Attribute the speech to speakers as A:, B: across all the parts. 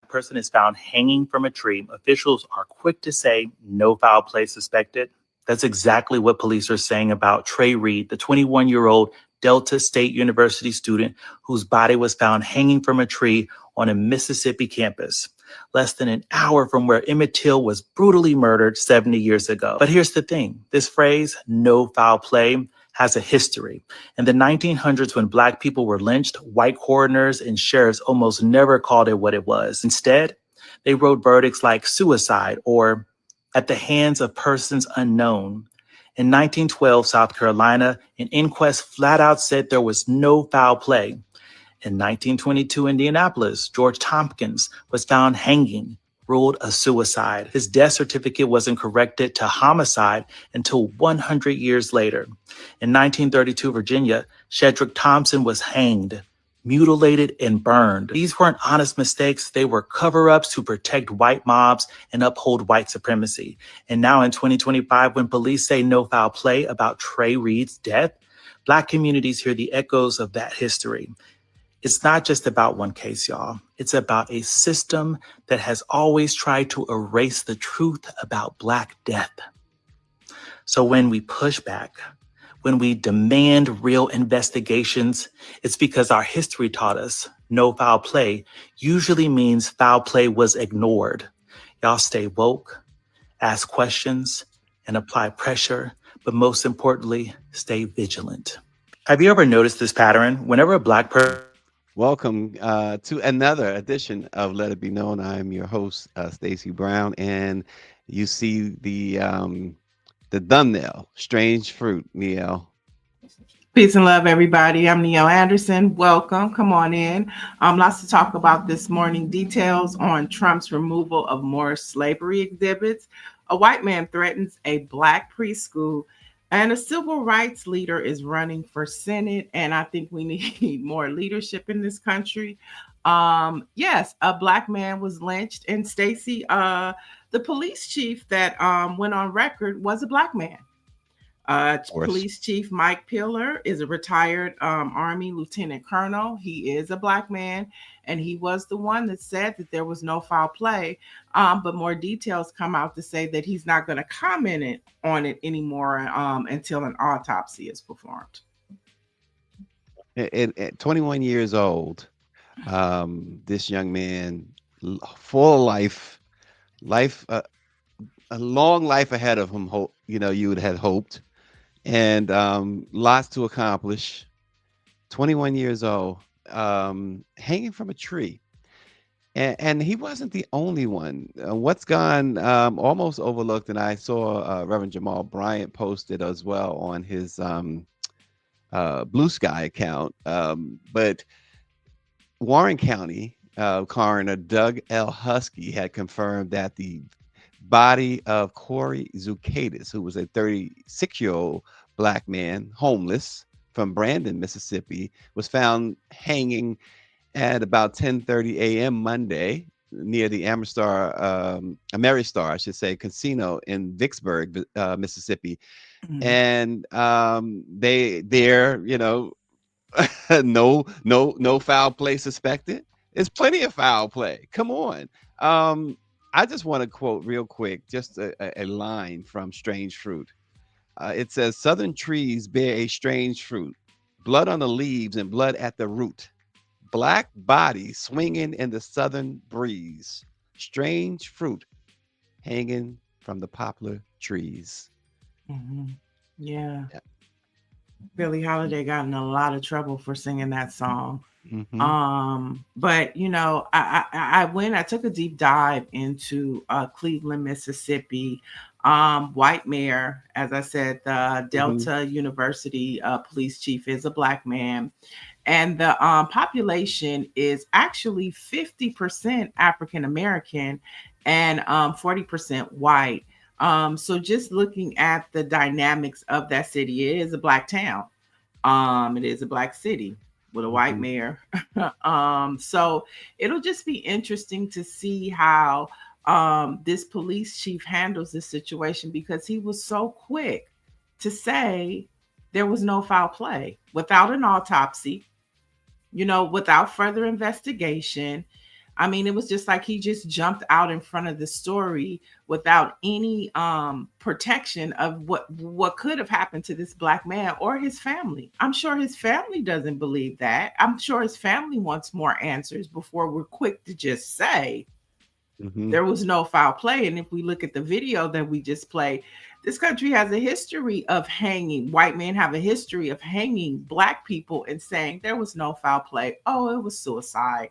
A: person is found hanging from a tree, officials are quick to say no foul play suspected. That's exactly what police are saying about Trey Reed, the 21-year-old Delta State University student whose body was found hanging from a tree on a Mississippi campus, less than an hour from where Emmett Till was brutally murdered 70 years ago. But here's the thing, this phrase, no foul play, has a history. In the 1900s, when Black people were lynched, white coroners and sheriffs almost never called it what it was. Instead, they wrote verdicts like suicide or at the hands of persons unknown. In 1912, South Carolina, an inquest flat out said there was no foul play. In 1922, Indianapolis, George Tompkins was found hanging, ruled a suicide. His death certificate wasn't corrected to homicide until 100 years later. In 1932, Virginia, Shedrick Thompson was hanged, mutilated, and burned. These weren't honest mistakes. They were cover-ups to protect white mobs and uphold white supremacy. And now in 2025, when police say no foul play about Trey Reed's death, Black communities hear the echoes of that history. It's not just about one case, y'all. It's about a system that has always tried to erase the truth about Black death. So when we push back, when we demand real investigations, it's because our history taught us no foul play usually means foul play was ignored. Y'all stay woke, ask questions, and apply pressure, but most importantly, stay vigilant. Have you ever noticed this pattern? Whenever a Black person
B: Welcome to another edition of Let It Be Known. I'm your host, Stacey Brown, and you see the thumbnail, Strange Fruit, Neil.
C: Peace and love, everybody. I'm Neil Anderson. Welcome. Come on in. Lots to talk about this morning. Details on Trump's removal of more slavery exhibits. A white man threatens a Black preschool, and a civil rights leader is running for Senate. And I think we need more leadership in this country. Yes, a Black man was lynched, and Stacey, the police chief that went on record was a Black man.
B: Of course.
C: Police Chief Mike Pillar is a retired Army Lieutenant Colonel. He is a Black man, and he was the one that said that there was no foul play. But more details come out to say that he's not going to comment on it anymore until an autopsy is performed.
B: At 21 years old, this young man, full of life, a long life ahead of him. You would have hoped, and lots to accomplish. 21 years old, hanging from a tree, and he wasn't the only one. What's gone almost overlooked, and I saw Reverend Jamal Bryant posted as well on his Blue Sky account. But Warren County coroner Doug L. Husky had confirmed that the body of Corey Zucaitis, who was a 36-year-old Black man, homeless from Brandon, Mississippi, was found hanging at about 10:30 a.m. Monday near the Ameristar, I should say, casino in Vicksburg, Mississippi. And no foul play suspected. There's plenty of foul play. Come on. I just want to quote real quick, just a line from Strange Fruit. It says, "Southern trees bear a strange fruit, blood on the leaves and blood at the root. Black bodies swinging in the southern breeze. Strange fruit hanging from the poplar trees."
C: Mm-hmm. Yeah.
B: Yeah.
C: Billie Holiday got in a lot of trouble for singing that song.
B: Mm-hmm.
C: But I took a deep dive into Cleveland, Mississippi. White mayor, as I said, the Delta University police chief is a Black man, and the population is actually 50% African American and 40% white. So just looking at the dynamics of that city, it is a Black town. It is a Black city with a white mayor. So it'll just be interesting to see how this police chief handles this situation, because he was so quick to say there was no foul play without an autopsy, without further investigation. I mean, it was just like he just jumped out in front of the story without any protection of what could have happened to this black man or his family. I'm sure his family doesn't believe that. I'm sure his family wants more answers before we're quick to just say
B: Mhm.
C: there was no foul play. And if we look at the video that we just played, this country has a history of hanging. White men have a history of hanging black people and saying there was no foul play. Oh, it was suicide.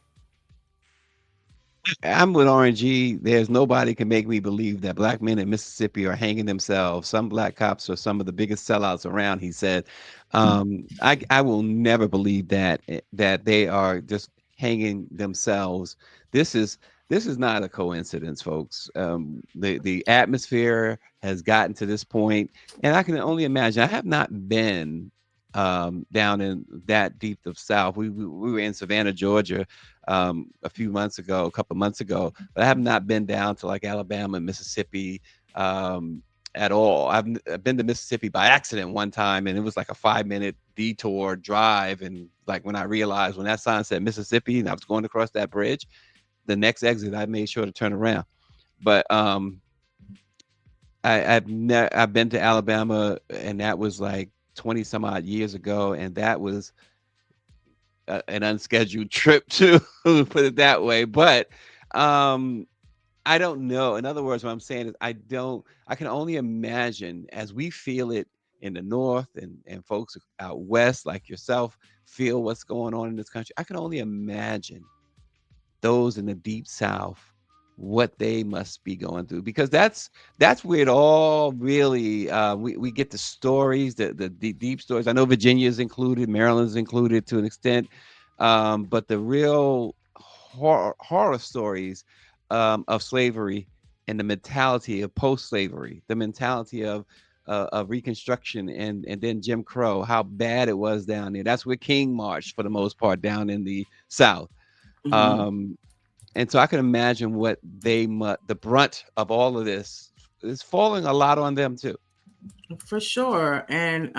B: I'm with RNG. There's nobody can make me believe that black men in Mississippi are hanging themselves. Some black cops are some of the biggest sellouts around, he said. I will never believe that that they are just hanging themselves. This is this is not a coincidence, folks. The atmosphere has gotten to this point, and I can only imagine. I have not been down in that deep of South. We were in Savannah, Georgia, a few months ago, a couple months ago, but I have not been down to like Alabama and Mississippi at all. I've been to Mississippi by accident one time, and it was like a 5-minute detour drive. And like when I realized when that sign said Mississippi and I was going across that bridge, the next exit I made sure to turn around. But I've been to Alabama, and that was like 20 some odd years ago, and that was an unscheduled trip to put it that way. But I don't know. In other words, what I'm saying is I can only imagine as we feel it in the north, and folks out west like yourself feel what's going on in this country. I can only imagine those in the deep south what they must be going through, because that's where it all really we get the stories, the deep stories. I know Virginia's included, Maryland's included to an extent, but the real horror stories of slavery and the mentality of post-slavery, the mentality of Reconstruction, and then Jim Crow, how bad it was down there. That's where King marched for the most part down in the South.
C: Mhm.
B: And so I can imagine what the brunt of all of this is falling a lot on them too.
C: For sure. And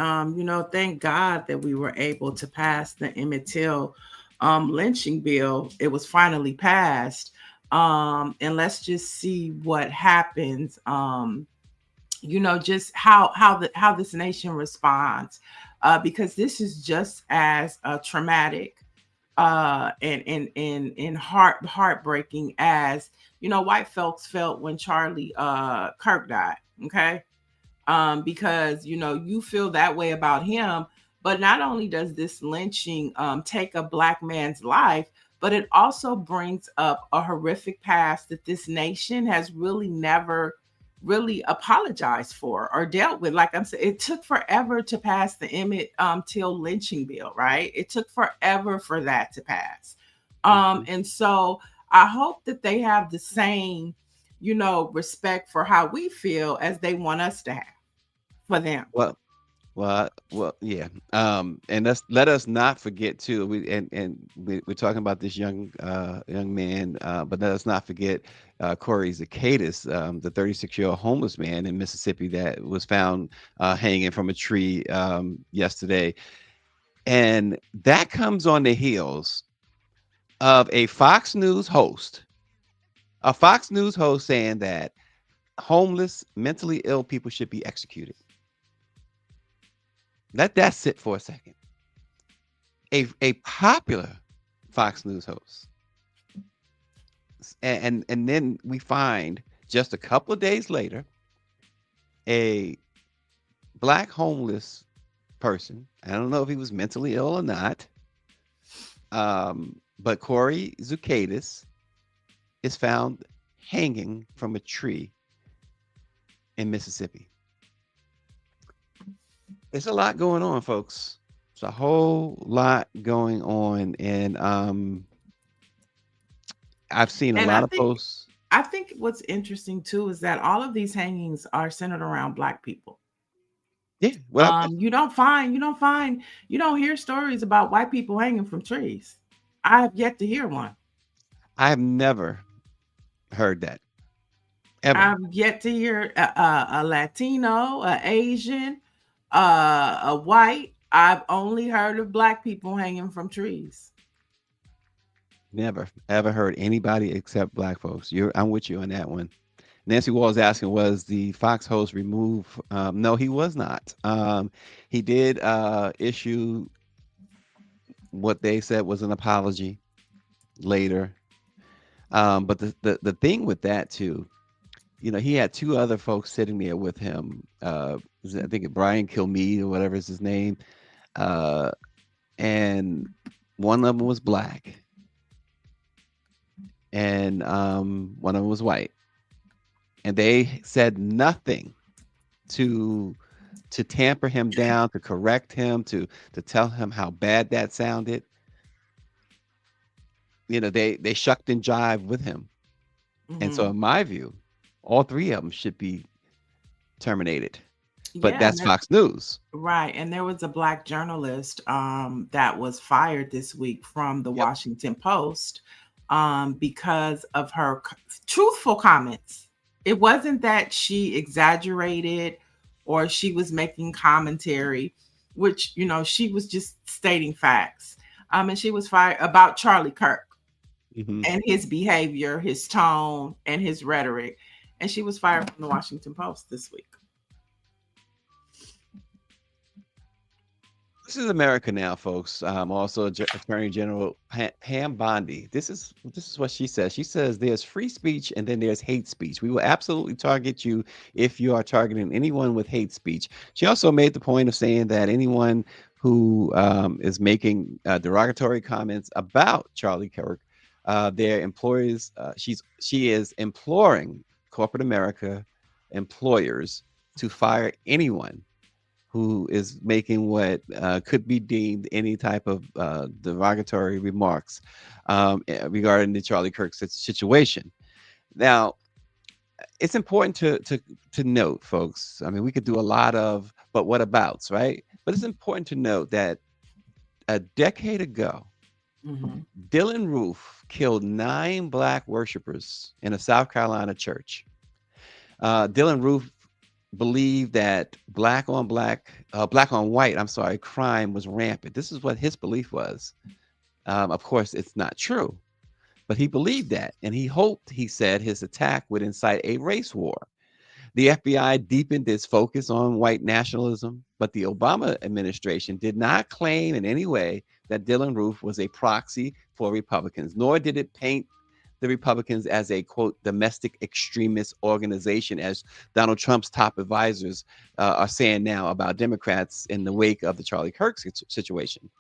C: thank God that we were able to pass the Emmett Till lynching bill. It was finally passed. And let's just see what happens. Just how this nation responds. Because this is just as traumatic and heartbreaking as white folks felt when Charlie Kirk died. Okay. Because you feel that way about him, but not only does this lynching take a black man's life, but it also brings up a horrific past that this nation has really never really apologized for or dealt with. Like I'm saying, it took forever to pass the Emmett Till lynching bill, right? It took forever for that to pass.
B: Mhm.
C: And so I hope that they have the same respect for how we feel as they want us to have for them.
B: Well, yeah. And let us not forget too. We're talking about this young man, but let us not forget Corey Zacchaeus, the 36-year-old homeless man in Mississippi that was found hanging from a tree yesterday, and that comes on the heels of a Fox News host saying that homeless, mentally ill people should be executed. Let that sit for a second. A popular Fox News host, and then we find just a couple of days later a black homeless person. I don't know if he was mentally ill or not, but Corey Zacchaeus is found hanging from a tree in Mississippi. There's a lot going on, folks. It's a whole lot going on, and I've seen a
C: And
B: lot of posts.
C: I think what's interesting too is that all of these hangings are centered around black people.
B: Yeah, well,
C: You don't hear stories about white people hanging from trees. I have yet to hear one.
B: I have never heard that ever.
C: I've yet to hear a Latino, a Asian, a white. I've only heard of black people hanging from trees.
B: Never ever heard anybody except black folks. I'm with you on that one. Nancy Wall asking, was the Fox host removed? No, he was not. He did issue what they said was an apology later. But the thing with that too, he had two other folks sitting there with him. I think Brian Kilmeade or whatever is his name, uh, and one of them was black, and one of them was white, and they said nothing to tamper him down, to correct him, to tell him how bad that sounded. They shucked and jived with him. And so, in my view, all three of them should be terminated. But
C: Yeah,
B: that's Fox News.
C: right. And there was a black journalist that was fired this week from the
B: Yep.
C: Washington Post because of her truthful comments. It wasn't that she exaggerated or she was making commentary, which, she was just stating facts. And she was fired about Charlie Kirk and his behavior, his tone, and his rhetoric. And she was fired from the Washington Post this week.
B: This is America now, folks. Also, Attorney General Pam Bondi. This is what she says. She says there's free speech and then there's hate speech. We will absolutely target you if you are targeting anyone with hate speech. She also made the point of saying that anyone who is making derogatory comments about Charlie Kirk, their employers, she is imploring corporate America employers to fire anyone who is making what could be deemed any type of derogatory remarks regarding the Charlie Kirk situation. Now, it's important to note, folks. I mean, we could do a lot of but what abouts, right? But it's important to note that a decade ago, Dylan Roof killed 9 black worshipers in a South Carolina church. Dylan Roof believed that black on white, crime was rampant. This is what his belief was. Of course, it's not true, but he believed that, and he hoped, he said, his attack would incite a race war. The FBI deepened its focus on white nationalism, but the Obama administration did not claim in any way that Dylan Roof was a proxy for Republicans, nor did it paint the Republicans as a, quote, domestic extremist organization, as Donald Trump's top advisors are saying now about Democrats in the wake of the Charlie Kirk situation.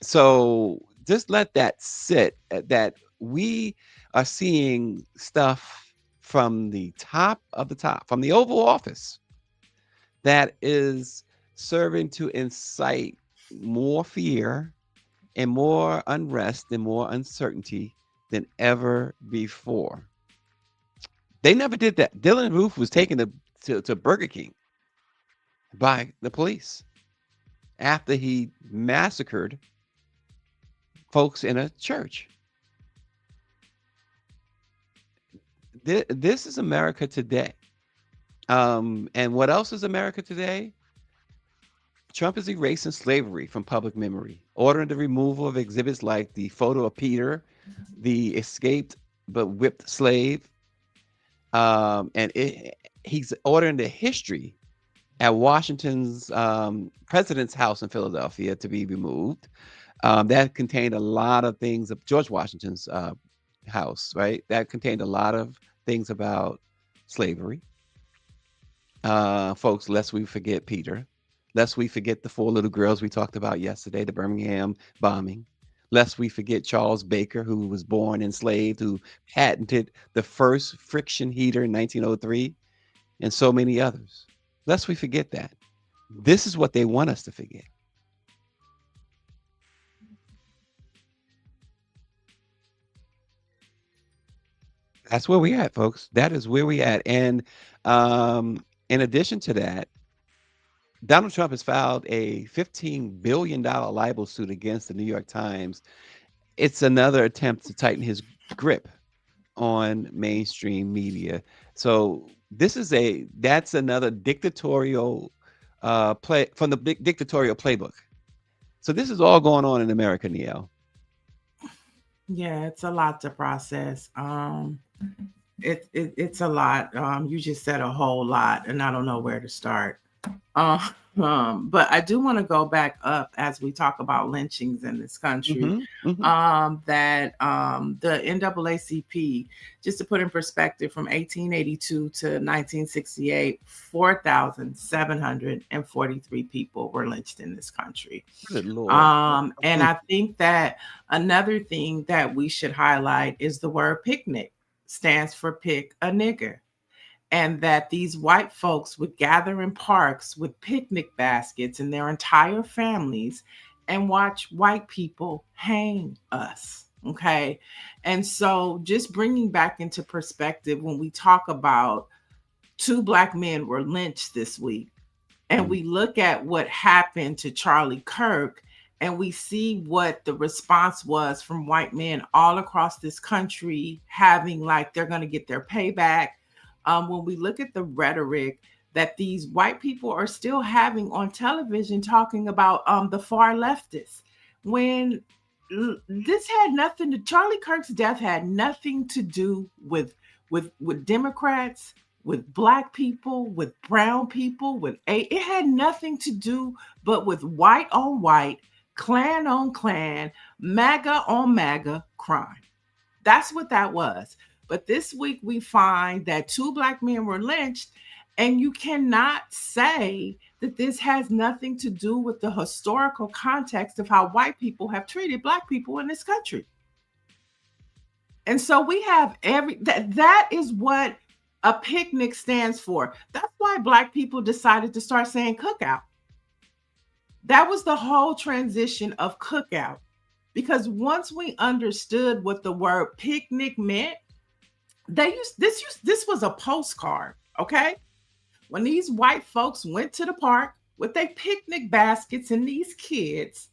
B: So just let that sit, that we are seeing stuff from the top, from the Oval Office, that is serving to incite more fear and more unrest and more uncertainty than ever before. They never did that. Dylan Roof was taken to Burger King by the police after he massacred folks in a church. This is America today. And what else is America today? Trump is erasing slavery from public memory, ordering the removal of exhibits like the photo of Peter, the escaped but whipped slave. He's ordering the history at Washington's president's house in Philadelphia to be removed. That contained a lot of things of George Washington's house, right? That contained a lot of things about slavery. Folks, lest we forget Peter. Lest we forget the 4 little girls we talked about yesterday, the Birmingham bombing. Lest we forget Charles Baker, who was born enslaved, who patented the first friction heater in 1903, and so many others. Lest we forget that. This is what they want us to forget. That's where we at, folks. That is where we at. And in addition to that, Donald Trump has filed a $15 billion libel suit against the New York Times. It's another attempt to tighten his grip on mainstream media. So that's another dictatorial play from the dictatorial playbook. So this is all going on in America, Neo.
C: Yeah, it's a lot to process. It's a lot. You just said a whole lot, and I don't know where to start. Uh, but I do want to go back up as we talk about lynchings in this country.
B: Hmm. Hmm.
C: That the NAACP, just to put in perspective, from 1882 to 1968, 4,743 people were lynched in this country.
B: Good Lord.
C: And I think that another thing that we should highlight is the word picnic stands for pick a nigger. And that these white folks would gather in parks with picnic baskets and their entire families and watch white people hang us. Okay. And so, just bringing back into perspective, when we talk about two Black men were lynched this week, and we look at what happened to Charlie Kirk, and we see what the response was from white men all across this country, having like they're going to get their payback. When we look at the rhetoric that these white people are still having on television talking about the far leftists, when this had nothing to Charlie Kirk's death had nothing to do with Democrats, with Black people, with brown people, it had nothing to do but with white on white, Klan on Klan, MAGA on MAGA crime. That's what that was. But this week we find that two Black men were lynched, and you cannot say that this has nothing to do with the historical context of how white people have treated Black people in this country. And so we have that is what a picnic stands for. That's why Black people decided to start saying cookout. That was the whole transition of cookout. Because once we understood what the word picnic meant, this was a postcard, okay? When these white folks went to the park with their picnic baskets and these kids,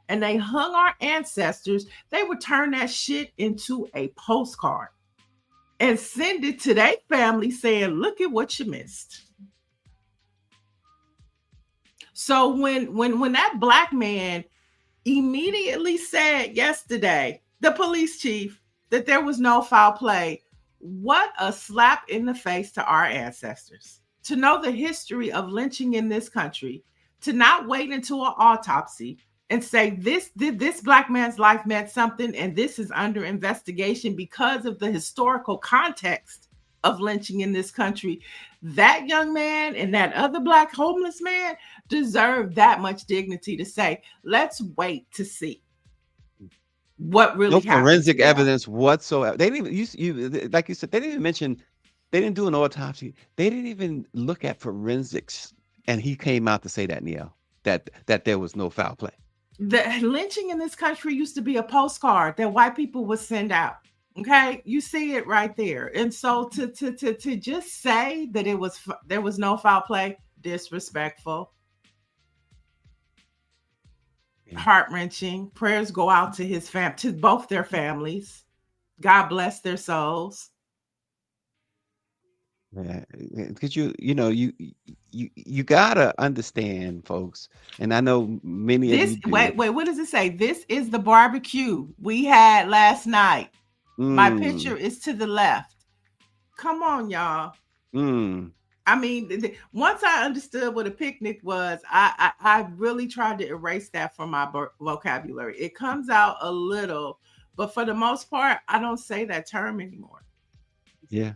C: and they hung our ancestors, they would turn that shit into a postcard and send it to their family saying, look at what you missed. So when that Black man immediately said yesterday, the police chief, that there was no foul play, what a slap in the face to our ancestors. To know the history of lynching in this country, to not wait until an autopsy and say this Black man's life meant something and this is under investigation because of the historical context of lynching in this country. That young man and that other Black homeless man deserve that much dignity to say, let's wait to see what really
B: No
C: happened.
B: forensic evidence whatsoever. They didn't even you like you said, they didn't even mention, they didn't do an autopsy. They didn't even look at forensics. And he came out to say that, Neil, that there was no foul play.
C: The lynching in this country used to be a postcard that white people would send out. Okay, you see it right there. And so to just say that there was no foul play, disrespectful, heart-wrenching. Prayers go out to to both their families. God bless their souls.
B: Yeah, because you gotta understand, folks, and I know many of you do.
C: Wait, what does it say? This is the barbecue we had last night. My picture is to the left. Come on, y'all. I mean, once I understood what a picnic was, I really tried to erase that from my vocabulary. It comes out a little, but for the most part, I don't say that term anymore.
B: Yeah.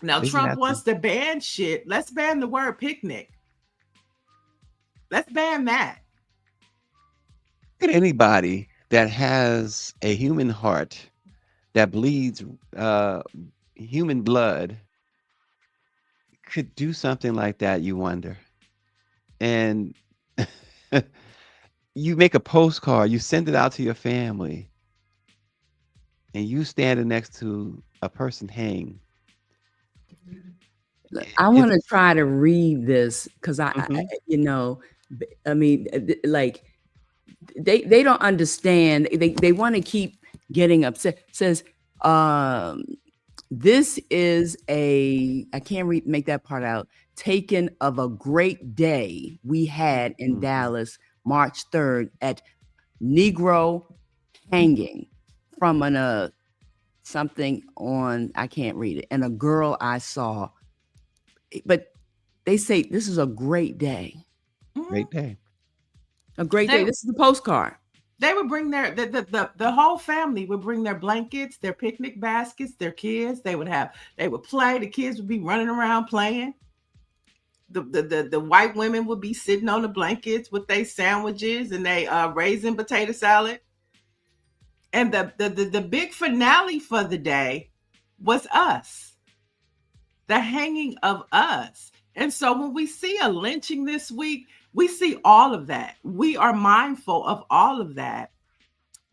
C: Now, Trump wants to ban shit. Let's ban the word picnic. Let's ban that.
B: Look at anybody that has a human heart that bleeds human blood could do something like that, you wonder. And you make a postcard, you send it out to your family, and you standing next to a person hanged.
D: I want to try to read this because I mean, like they don't understand. They want to keep getting upset. It says, this is I can't make that part out. Taken of a great day we had in Dallas, March 3rd at Negro hanging from an something on, I can't read it, and a girl I saw. But they say this is a great day.
C: Mhm.
B: Great day.
D: A great
C: They-
D: day. This is a postcard.
C: They would bring the whole family would bring their blankets, their picnic baskets, their kids. They would play. The kids would be running around playing. The white women would be sitting on the blankets with their sandwiches and they raisin potato salad. And the big finale for the day was us, the hanging of us. And so when we see a lynching this week, we see all of that. We are mindful of all of that.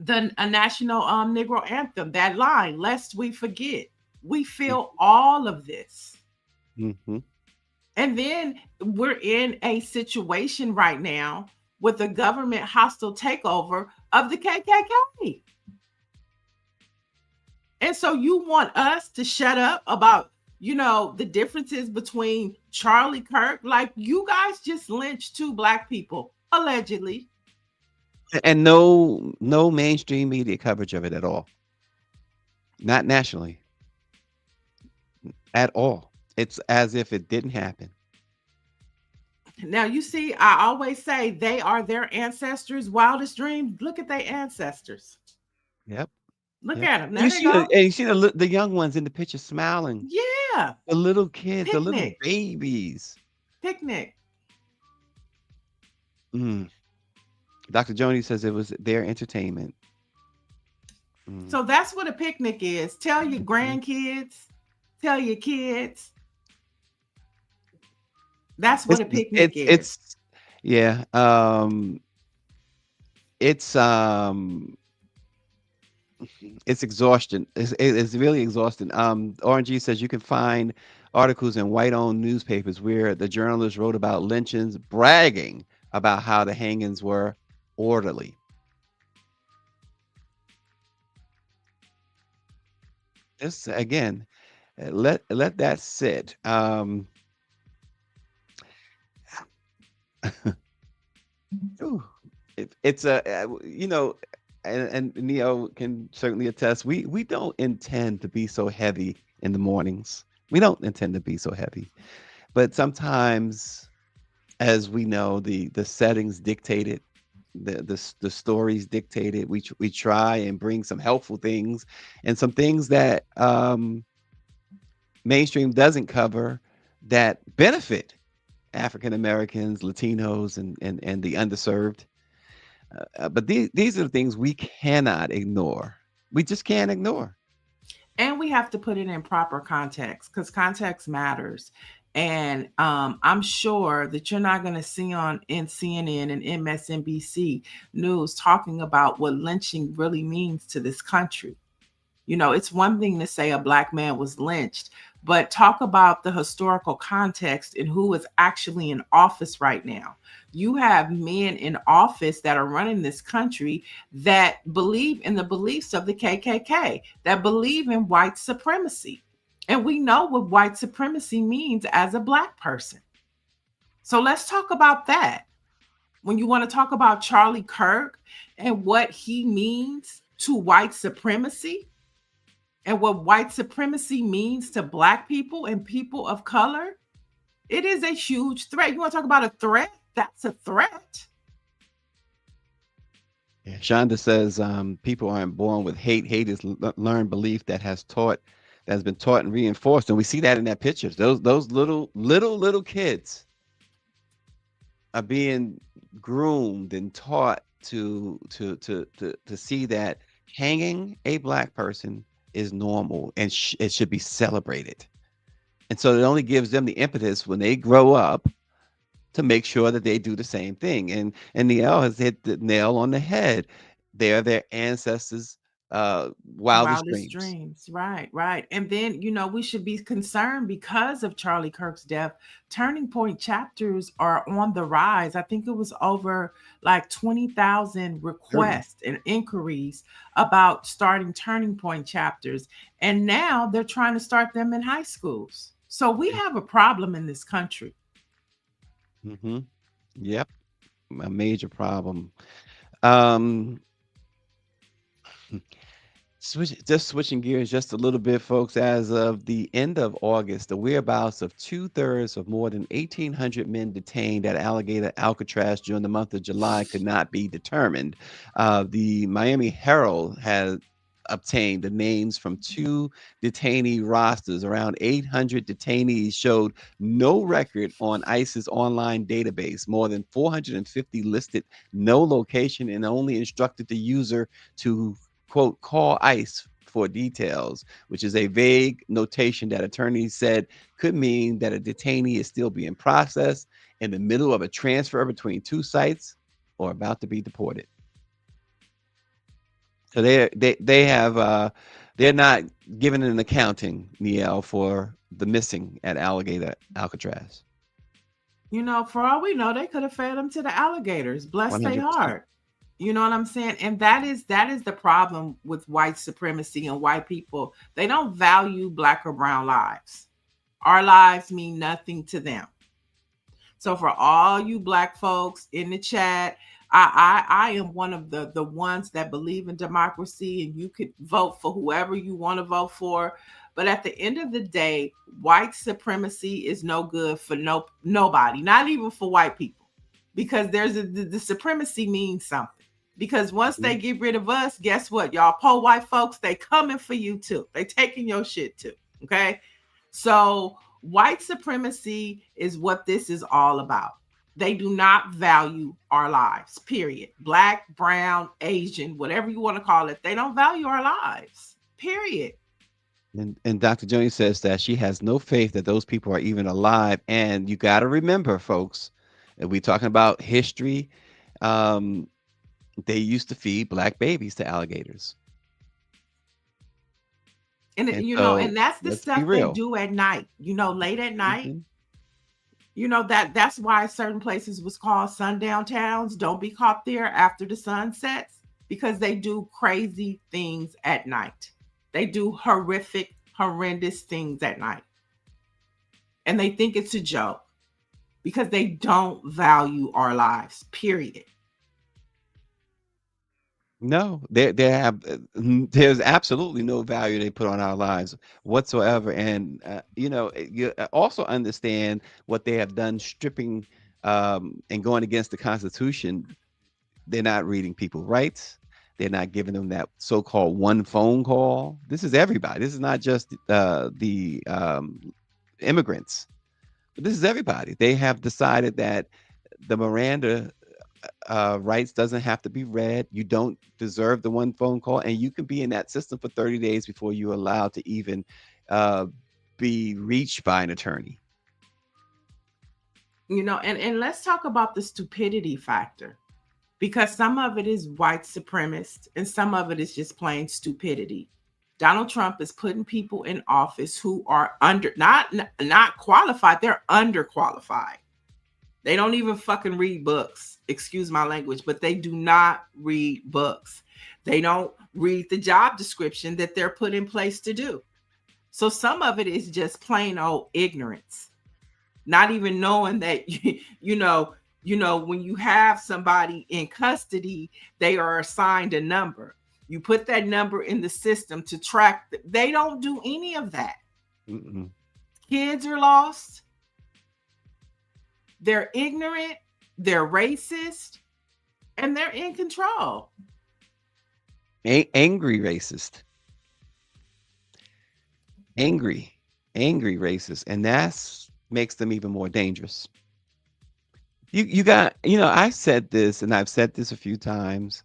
C: A national Negro anthem, that line, lest we forget. We feel all of this.
B: Mm-hmm.
C: And then we're in a situation right now with a government hostile takeover of the KKK. And so you want us to shut up about, the differences between Charlie Kirk? Like, you guys just lynched 2 Black people, allegedly.
B: And no mainstream media coverage of it at all. Not nationally. At all. It's as if it didn't happen.
C: Now, you see, I always say they are their ancestors' wildest dreams. Look at their ancestors.
B: Yep.
C: Look
B: Yep.
C: at them. There
B: You
C: they
B: see,
C: go.
B: and you see the young ones in the picture smiling.
C: Yeah.
B: The little kids, the little
C: Picnic.
B: babies.
C: Picnic.
B: Dr. Joni says it was their entertainment.
C: So that's what a picnic is. Tell your grandkids, tell your kids. That's what a picnic is.
B: Yeah. It's exhaustion. It's really exhausting. RNG says you can find articles in white-owned newspapers where the journalists wrote about lynchings, bragging about how the hangings were orderly. Just again, let that sit. Ooh, it's a and Neo can certainly attest. We don't intend to be so heavy in the mornings. We don't intend to be so heavy, but sometimes, as we know, the settings dictate it. The stories dictate it. We try and bring some helpful things and some things that mainstream doesn't cover that benefit African Americans, Latinos, and the underserved. But these are the things we cannot ignore. We just can't ignore.
C: And we have to put it in proper context because context matters. And I'm sure that you're not going to see in CNN and MSNBC news talking about what lynching really means to this country. It's one thing to say a Black man was lynched, but talk about the historical context and who is actually in office right now. You have men in office that are running this country that believe in the beliefs of the KKK, that believe in white supremacy. And we know what white supremacy means as a Black person. So let's talk about that. When you want to talk about Charlie Kirk and what he means to white supremacy, and what white supremacy means to Black people and people of color, it is a huge threat. You want to talk about a threat? That's a threat.
B: Yeah. Shonda says people aren't born with hate. Hate is learned belief that has been taught and reinforced, and we see that in that pictures. Those little kids are being groomed and taught to see that hanging a Black person is normal and it should be celebrated. And so it only gives them the impetus when they grow up to make sure that they do the same thing. And Neil has hit the nail on the head. They're their ancestors' wildest dreams.
C: Right. And then, we should be concerned because of Charlie Kirk's death. Turning Point chapters are on the rise. I think it was over like 20,000 requests and inquiries about starting Turning Point chapters. And now they're trying to start them in high schools. So we have a problem in this country.
B: Mm-hmm. Yep. A major problem. Switching gears just a little bit, folks. As of the end of August, the whereabouts of 2/3 of more than 1,800 men detained at Alligator Alcatraz during the month of July could not be determined. The Miami Herald has obtained the names from two detainee rosters. Around 800 detainees showed no record on ICE's online database. More than 450 listed no location and only instructed the user to, quote, call ICE for details, which is a vague notation that attorneys said could mean that a detainee is still being processed in the middle of a transfer between two sites or about to be deported. So they have they're not giving an accounting, Niel, for the missing at Alligator Alcatraz.
C: You know, for all we know, they could have fed them to the alligators. Bless their
B: 100%.
C: heart. You know what I'm saying? And that is the problem with white supremacy and white people. They don't value Black or brown lives. Our lives mean nothing to them. So for all you Black folks in the chat, I am one of the ones that believe in democracy, and you could vote for whoever you want to vote for. But at the end of the day, white supremacy is no good for nobody, not even for white people, because the supremacy means something. Because once they get rid of us, guess what, y'all poor white folks, they coming for you too. They taking your shit too. Okay, so white supremacy is what this is all about. They do not value our lives, period. Black, brown, Asian, whatever you want to call it, they don't value our lives, period.
B: And Dr. Jones says that she has no faith that those people are even alive. And you got to remember, folks, if we're talking about history, they used to feed Black babies to alligators.
C: And you know, and that's the stuff they do at night, you know, late at night.
B: Mm-hmm.
C: You know, that's why certain places was called sundown towns. Don't be caught there after the sun sets, because they do crazy things at night. They do horrific, horrendous things at night. And they think it's a joke because they don't value our lives, period.
B: No, there's absolutely no value they put on our lives whatsoever. And, you know, you also understand what they have done, stripping and going against the Constitution. They're not reading people's rights. They're not giving them that so-called one phone call. This is everybody. This is not just the immigrants, but this is everybody. They have decided that the Miranda rights doesn't have to be read. You don't deserve the one phone call, and you can be in that system for 30 days before you're allowed to even be reached by an attorney.
C: You know, and let's talk about the stupidity factor, because some of it is white supremacist and some of it is just plain stupidity. Donald Trump is putting people in office who are not qualified. They're underqualified. They don't even fucking read books. Excuse my language, but they do not read books. They don't read the job description that they're put in place to do. So some of it is just plain old ignorance. Not even knowing that, you know, when you have somebody in custody, they are assigned a number. You put that number in the system to track. They don't do any of that.
B: Mm-mm.
C: Kids are lost. They're ignorant, they're racist, and they're in control.
B: Angry racist. Angry racist. And that makes them even more dangerous. You got, you know, I said this, and I've said this a few times,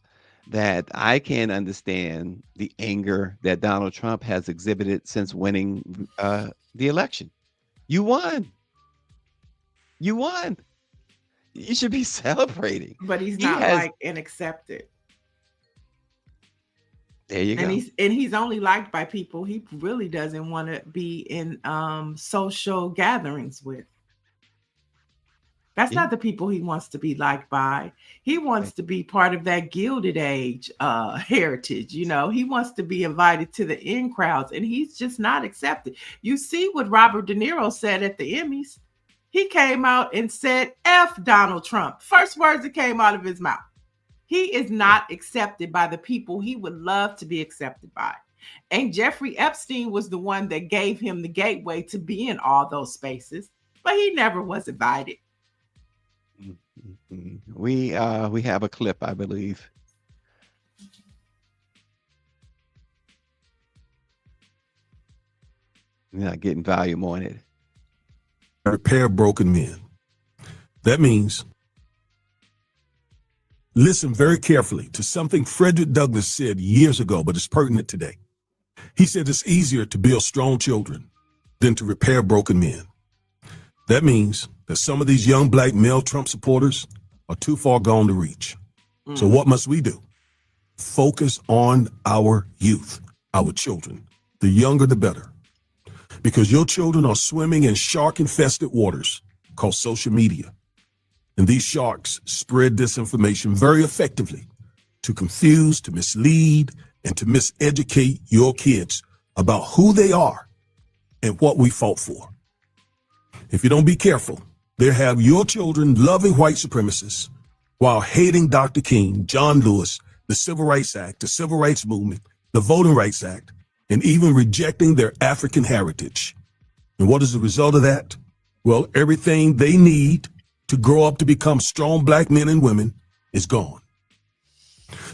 B: that I can't understand the anger that Donald Trump has exhibited since winning the election. You won. You won. You should be celebrating.
C: But he's not liked and accepted.
B: There you go.
C: And he's only liked by people he really doesn't want to be in social gatherings with. That's not the people he wants to be liked by. He wants to be part of that Gilded Age heritage. You know, he wants to be invited to the in crowds, and he's just not accepted. You see what Robert De Niro said at the Emmys. He came out and said, F Donald Trump. First words that came out of his mouth. He is not accepted by the people he would love to be accepted by. And Jeffrey Epstein was the one that gave him the gateway to be in all those spaces, but he never was invited.
B: We have a clip, I believe. You're not getting volume on it.
E: Repair broken men. That means, listen very carefully to something Frederick Douglass said years ago, but it's pertinent today. He said it's easier to build strong children than to repair broken men. That means that some of these young black male Trump supporters are too far gone to reach. So what must we do? Focus on our youth, our children. The younger, the better. Because your children are swimming in shark-infested waters called social media. And these sharks spread disinformation very effectively to confuse, to mislead, and to miseducate your kids about who they are and what we fought for. If you don't be careful, they'll have your children loving white supremacists while hating Dr. King, John Lewis, the Civil Rights Act, the Civil Rights Movement, the Voting Rights Act, and even rejecting their African heritage. And what is the result of that? Well, everything they need to grow up to become strong black men and women is gone.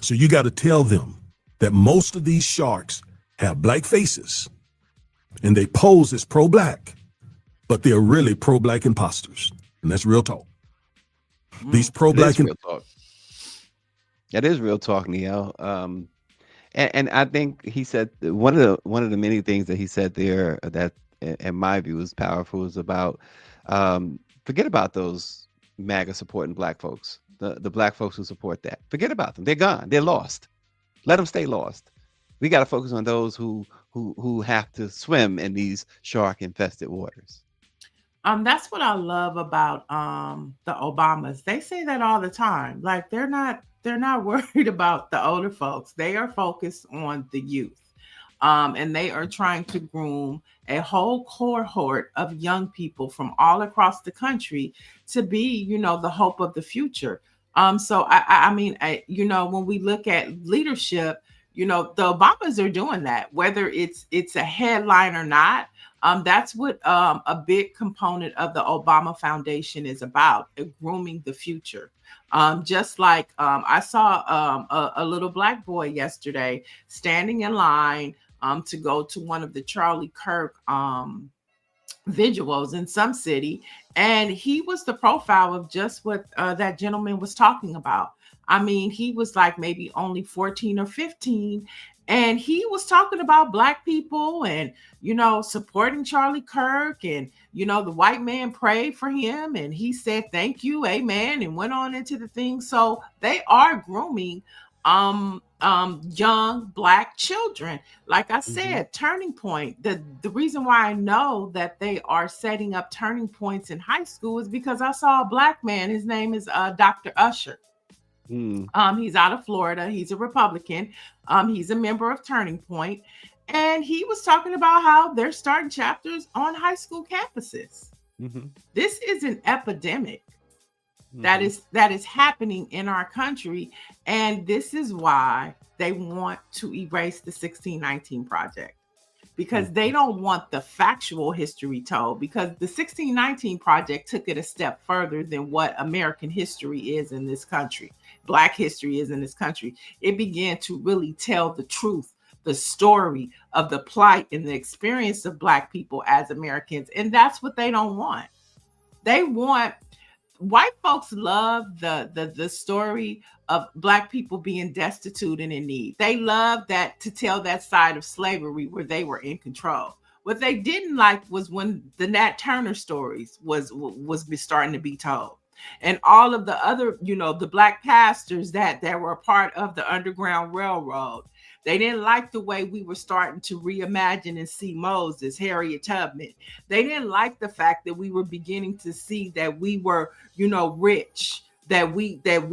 E: So you got to tell them that most of these sharks have black faces and they pose as pro-black, but they're really pro-black imposters. And that's real talk. These pro-black...
B: Real talk. That is real talk, Neo. And I think he said one of the many things that he said there that, in my view, is powerful is about forget about those MAGA supporting black folks, the black folks who support that. Forget about them. They're gone. They're lost. Let them stay lost. We got to focus on those who have to swim in these shark-infested waters.
C: That's what I love about the Obamas. They say that all the time. Like they're not worried about the older folks. They are focused on the youth. And they are trying to groom a whole cohort of young people from all across the country to be, the hope of the future. So I mean, when we look at leadership, the Obamas are doing that, whether it's a headline or not. That's what a big component of the Obama Foundation is about, grooming the future. Just like I saw a little black boy yesterday standing in line to go to one of the Charlie Kirk visuals in some city. And he was the profile of just what that gentleman was talking about. I mean, he was like maybe only 14 or 15. And he was talking about black people and, supporting Charlie Kirk and, the white man prayed for him and he said, thank you, amen, and went on into the thing. So they are grooming young black children. Like I said, Turning Point, the reason why I know that they are setting up turning points in high school is because I saw a black man. His name is Dr. Usher. He's out of Florida. He's a Republican. He's a member of Turning Point. And he was talking about how they're starting chapters on high school campuses. This is an epidemic that is happening in our country. And this is why they want to erase the 1619 Project. Because they don't want the factual history told, because the 1619 Project took it a step further than what American history is in this country. Black history is in this country. It began to really tell the truth, the story of the plight and the experience of black people as Americans. And that's what they don't want. They want, white folks love the story of black people being destitute and in need. They love that, to tell that side of slavery where they were in control. What they didn't like was when the Nat Turner stories was starting to be told. And all of the other, the black pastors that were a part of the Underground Railroad. They didn't like the way we were starting to reimagine and see Moses, Harriet Tubman. They didn't like the fact that we were beginning to see that we were, rich, that we had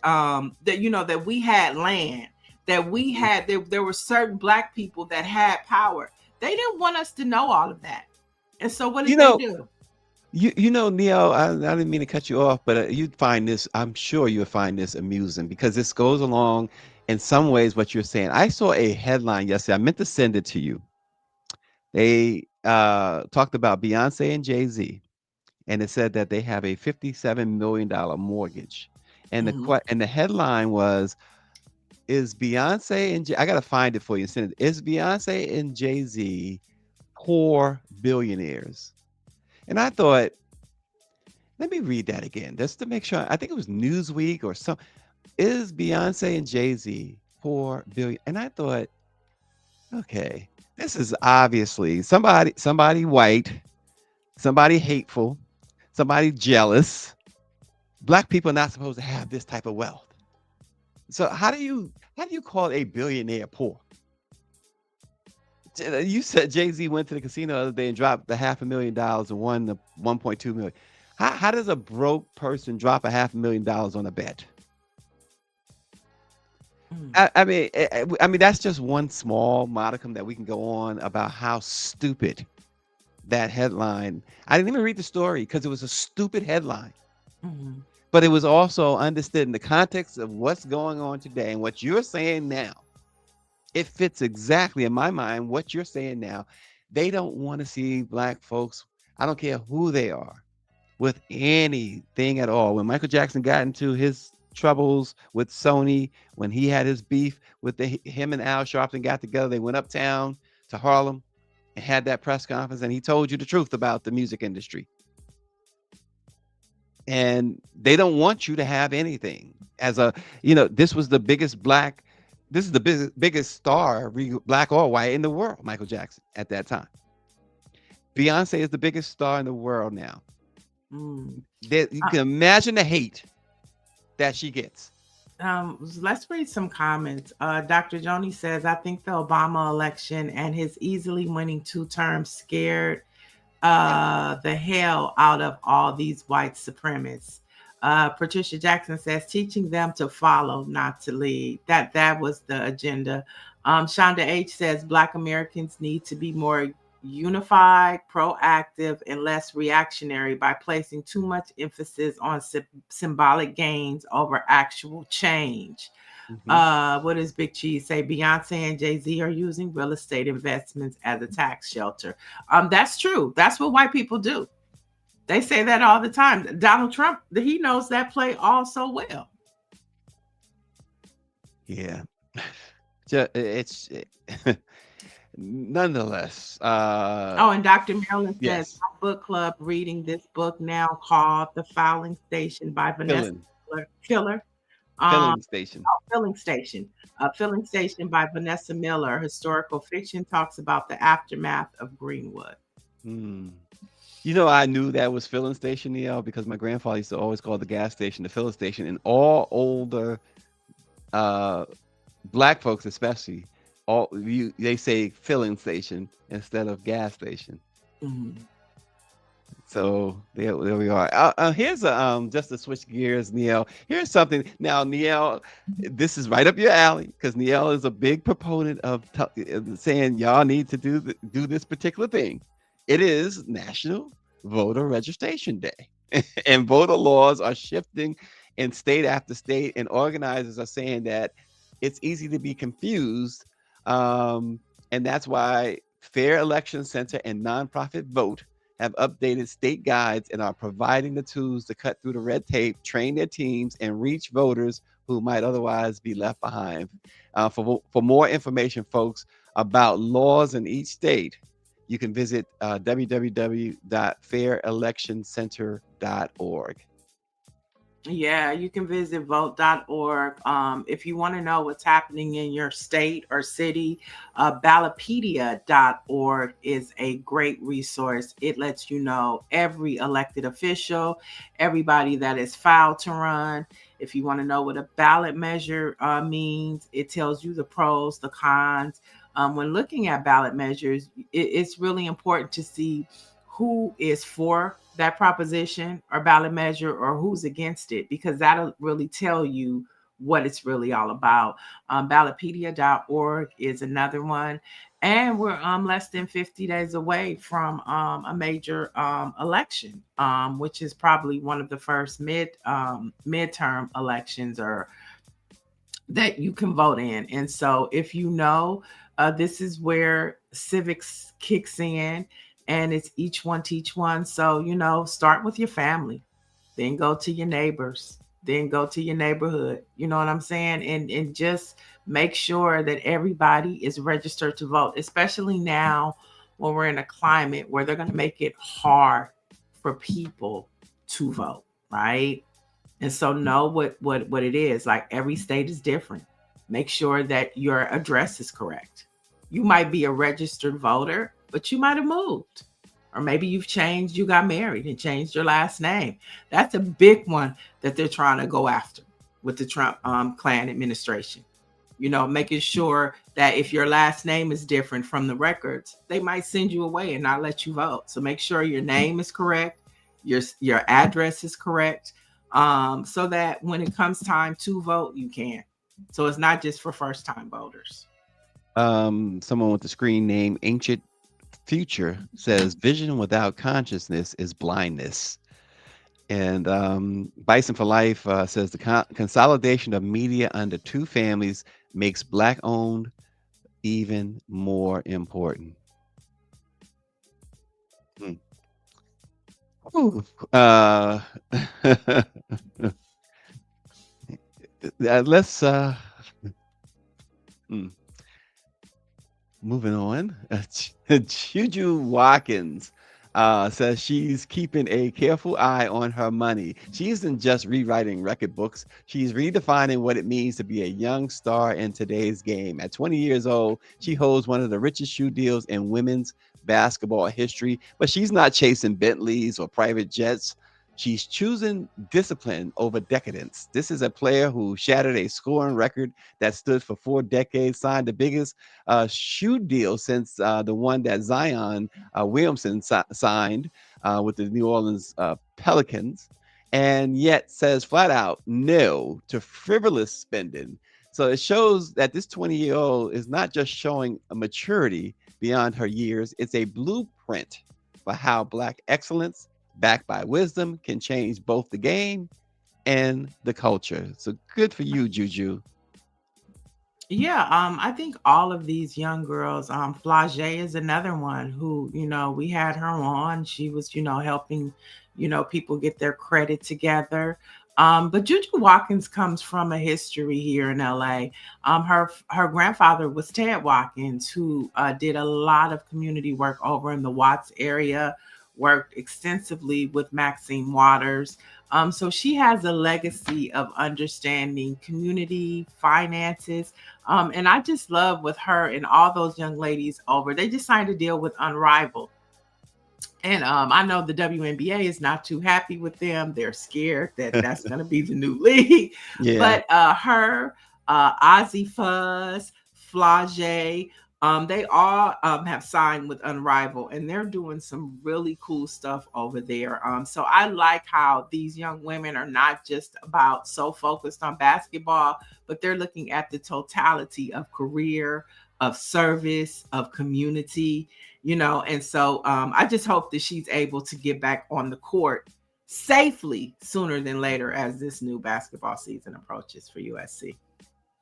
C: that we had land, that we had there were certain black people that had power. They didn't want us to know all of that. And so what did they do?
B: You know, Neil, I didn't mean to cut you off, but you'd find this, I'm sure you'll find this amusing because this goes along in some ways what you're saying. I saw a headline yesterday. I meant to send it to you. They talked about Beyonce and Jay-Z, and it said that they have a $57 million mortgage. And
C: Mhm.
B: and the headline was, is Beyonce and I gotta find it for you and send it. Is Beyonce and Jay-Z poor billionaires? And I thought, let me read that again just to make sure. I think it was Newsweek or some. Is Beyonce and Jay-Z poor billion? And I thought, okay, this is obviously somebody white, somebody hateful, somebody jealous. Black people are not supposed to have this type of wealth. So how do you call a billionaire poor? You said Jay-Z went to the casino the other day and dropped the $500,000 and won the 1.2 million. How does a broke person drop a $500,000 on a bet?
C: Mm.
B: I mean, that's just one small modicum that we can go on about how stupid that headline. I didn't even read the story because it was a stupid headline,
C: Mhm.
B: but it was also understood in the context of what's going on today and what you're saying now. It fits exactly in my mind what you're saying now. They don't want to see black folks, I don't care who they are, with anything at all. When Michael Jackson got into his troubles with Sony, when he had his beef with him and Al Sharpton got together, they went uptown to Harlem and had that press conference, and he told you the truth about the music industry. And they don't want you to have anything. This was the biggest this is the biggest star, black or white, in the world, Michael Jackson at that time. Beyonce is the biggest star in the world now.
C: Mm.
B: You can imagine the hate that she gets.
C: Let's read some comments. Dr. Joni says, I think the Obama election and his easily winning 2 terms scared the hell out of all these white supremacists. Patricia Jackson says, teaching them to follow, not to lead. That was the agenda. Shonda H says, Black Americans need to be more unified, proactive, and less reactionary by placing too much emphasis on symbolic gains over actual change. What does Big Cheese say? Beyonce and Jay-Z are using real estate investments as a tax shelter. That's true. That's what white people do. They say that all the time. Donald Trump, he knows that play all so well.
B: Yeah. It's nonetheless.
C: And Dr. Marilyn says,
B: Yes.
C: my book club reading this book now called The Filing Station by Vanessa Killer.
B: Filling station.
C: Filling Station. Filling Station by Vanessa Miller. Historical fiction talks about the aftermath of Greenwood.
B: I knew that was filling station, because my grandfather used to always call the gas station the filling station, and all older black folks especially, they say filling station instead of gas station. So there we are. Here's just to switch gears, Neil. Here's something. Now, Neil, this is right up your alley because Neil is a big proponent of saying y'all need to do this particular thing. It is National Voter Registration Day, and voter laws are shifting in state after state, and organizers are saying that it's easy to be confused, and that's why Fair Election Center and Nonprofit Vote have updated state guides and are providing the tools to cut through the red tape, train their teams, and reach voters who might otherwise be left behind. For more information, folks, about laws in each state, you can visit www.fairelectioncenter.org.
C: Yeah, you can visit vote.org. If you want to know what's happening in your state or city, Ballotpedia.org is a great resource. It lets you know every elected official, everybody that is filed to run. If you want to know what a ballot measure means, it tells you the pros, the cons. When looking at ballot measures, it's really important to see who is for that proposition or ballot measure or who's against it, because that'll really tell you what it's really all about. Ballotpedia.org is another one. And we're less than 50 days away from a major election, which is probably one of the first midterm elections or that you can vote in. And so if you know, this is where civics kicks in, and it's each one teach one. So, start with your family, then go to your neighbors, then go to your neighborhood. You know what I'm saying? And just make sure that everybody is registered to vote, especially now when we're in a climate where they're going to make it hard for people to vote, right? And so know what it is. Like, every state is different. Make sure that your address is correct. You might be a registered voter, but you might have moved. Or maybe you've changed, you got married and changed your last name. That's a big one that they're trying to go after with the Trump Klan administration. Making sure that if your last name is different from the records, they might send you away and not let you vote. So make sure your name is correct, your address is correct, so that when it comes time to vote, you can. So it's not just for first-time voters.
B: Someone with the screen name Ancient Future says vision without consciousness is blindness. And Bison for Life says the consolidation of media under two families makes Black owned even more important. Ooh. Let's moving on. Juju Watkins says she's keeping a careful eye on her money. She isn't just rewriting record books. She's redefining what it means to be a young star in today's game. At 20 years old, she holds one of the richest shoe deals in women's basketball history, but she's not chasing Bentleys or private jets. She's choosing discipline over decadence. This is a player who shattered a scoring record that stood for 4 decades, signed the biggest shoe deal since the one that Zion Williamson signed with the New Orleans Pelicans, and yet says flat out no to frivolous spending. So it shows that this 20-year-old is not just showing a maturity beyond her years. It's a blueprint for how Black excellence, backed by wisdom, can change both the game and the culture. So good for you, Juju.
C: Yeah, I think all of these young girls, Flage is another one who, we had her on. She was, helping, people get their credit together. But Juju Watkins comes from a history here in LA. Her grandfather was Ted Watkins, who did a lot of community work over in the Watts area, worked extensively with Maxine Waters. So she has a legacy of understanding community finances. And I just love with her and all those young ladies over, they just signed a deal with Unrivaled. And I know the WNBA is not too happy with them. They're scared that that's going to be the new league. Yeah. But her, Ozzy Fuzz, Flage, they all have signed with Unrivaled, and they're doing some really cool stuff over there. So I like how these young women are not just so focused on basketball, but they're looking at the totality of career, of service, of community, and so I just hope that she's able to get back on the court safely sooner than later as this new basketball season approaches for USC.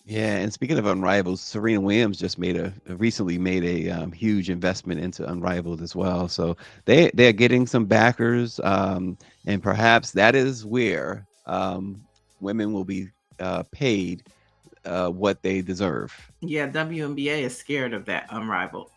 B: Yeah, and speaking of Unrivaled, Serena Williams just recently made a huge investment into Unrivaled as well. So they're getting some backers, and perhaps that is where women will be paid what they deserve.
C: Yeah, WNBA is scared of that Unrivaled.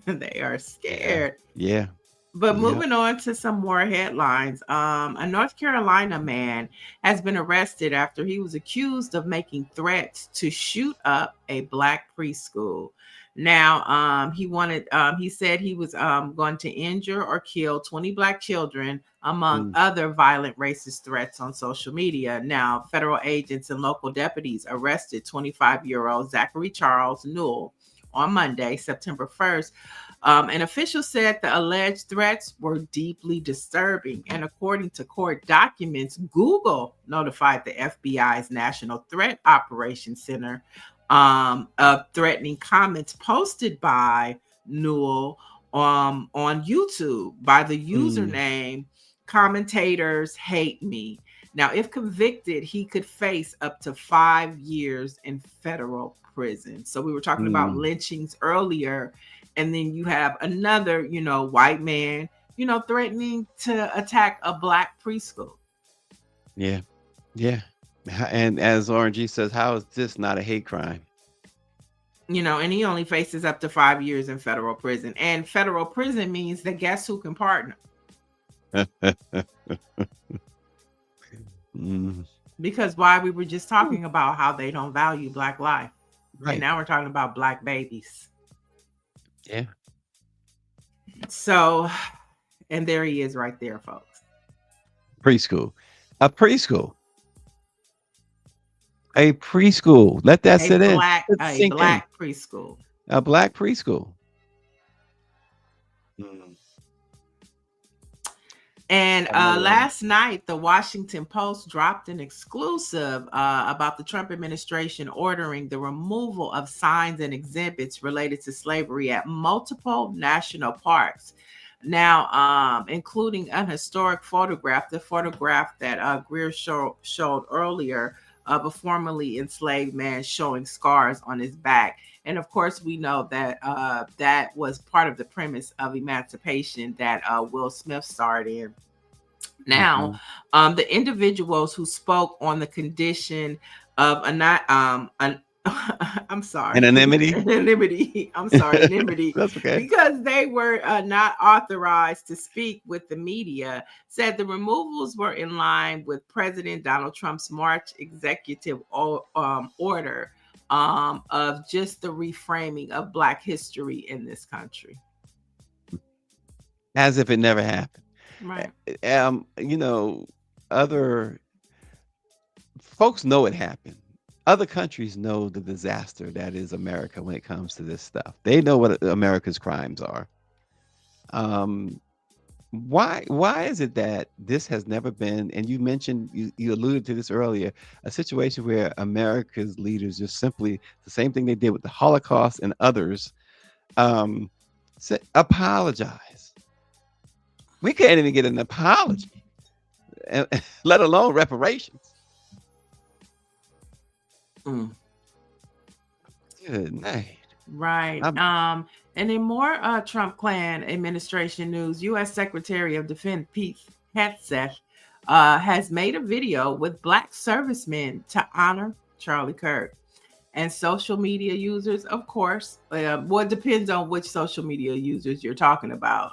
C: They are scared.
B: Yeah.
C: But moving on to some more headlines, a North Carolina man has been arrested after he was accused of making threats to shoot up a Black preschool. Now, he said he was going to injure or kill 20 Black children, among other violent racist threats on social media. Now, federal agents and local deputies arrested 25-year-old Zachary Charles Newell on Monday, September 1st. An official said the alleged threats were deeply disturbing. And according to court documents, Google notified the FBI's National Threat Operations Center of threatening comments posted by Newell on YouTube by the username Commentators Hate Me. Now, if convicted, he could face up to 5 years in federal prison. So we were talking about lynchings earlier, and then you have another, white man, threatening to attack a black preschool.
B: Yeah. And as RNG says, how is this not a hate crime?
C: And he only faces up to 5 years in federal prison. And federal prison means that guess who can pardon him? Because why we were just talking about how they don't value black life.
B: Right.
C: And now we're talking about black babies.
B: Yeah.
C: So, and there he is right there, folks.
B: Preschool. A preschool. A preschool. Let that sit in.
C: A black preschool.
B: A black preschool.
C: And last night, the Washington Post dropped an exclusive about the Trump administration ordering the removal of signs and exhibits related to slavery at multiple national parks. Now, including an historic photograph, the photograph that Greer showed earlier of a formerly enslaved man showing scars on his back. And of course, we know that that was part of the premise of Emancipation that Will Smith starred in. Now, the individuals who spoke on the condition of I'm sorry.
B: Anonymity.
C: I'm sorry, anonymity.
B: That's okay.
C: Because they were not authorized to speak with the media, said the removals were in line with President Donald Trump's March executive order of just the reframing of Black history in this country.
B: As if it never happened.
C: Right.
B: Other folks know it happened. Other countries know the disaster that is America when it comes to this stuff. They know what America's crimes are. Why is it that this has never been, and you mentioned, you alluded to this earlier, a situation where America's leaders just simply, the same thing they did with the Holocaust and others, apologize. We can't even get an apology, let alone reparations. Good night.
C: Right. And in more Trump-Klan administration news, U.S. Secretary of Defense Pete Hegseth has made a video with Black servicemen to honor Charlie Kirk. And social media users, of course, it depends on which social media users you're talking about.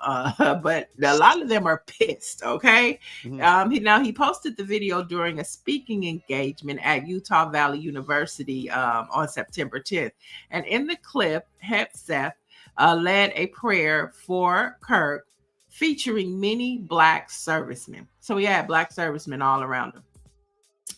C: But a lot of them are pissed, okay? He posted the video during a speaking engagement at Utah Valley University on September 10th. And in the clip, Hegseth led a prayer for Kirk featuring many Black servicemen. So he had Black servicemen all around him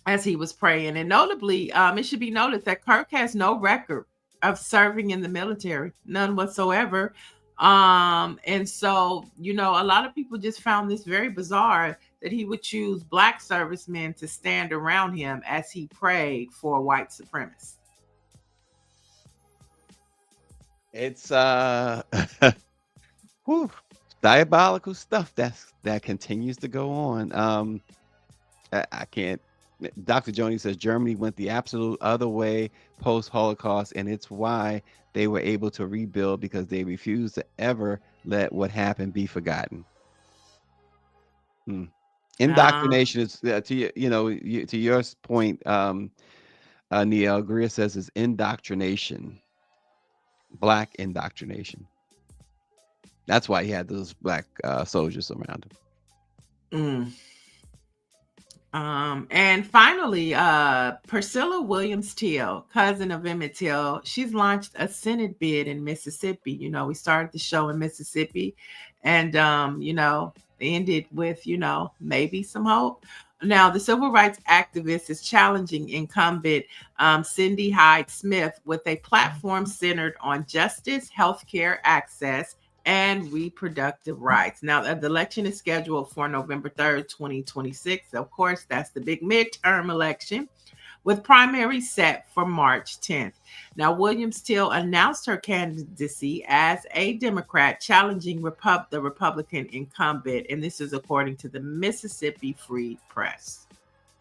C: as he was praying. And notably, it should be noted that Kirk has no record of serving in the military, none whatsoever. And so, a lot of people just found this very bizarre that he would choose Black servicemen to stand around him as he prayed for white supremacists.
B: It's diabolical stuff that continues to go on. I can't. Dr. Joni says Germany went the absolute other way post-Holocaust, and it's why they were able to rebuild, because they refused to ever let what happened be forgotten. Indoctrination is to your point. Neil Greer says is indoctrination, Black indoctrination. That's why he had those Black soldiers around him.
C: And finally, Priscilla Williams Till, cousin of Emmett Till, she's launched a Senate bid in Mississippi. We started the show in Mississippi, and ended with, maybe some hope. Now, the civil rights activist is challenging incumbent Cindy Hyde Smith with a platform centered on justice, healthcare access, and reproductive rights. Now, the election is scheduled for November 3rd, 2026. Of course, that's the big midterm election, with primaries set for March 10th. Now, Williams Till announced her candidacy as a Democrat challenging the Republican incumbent, and this is according to the Mississippi Free Press.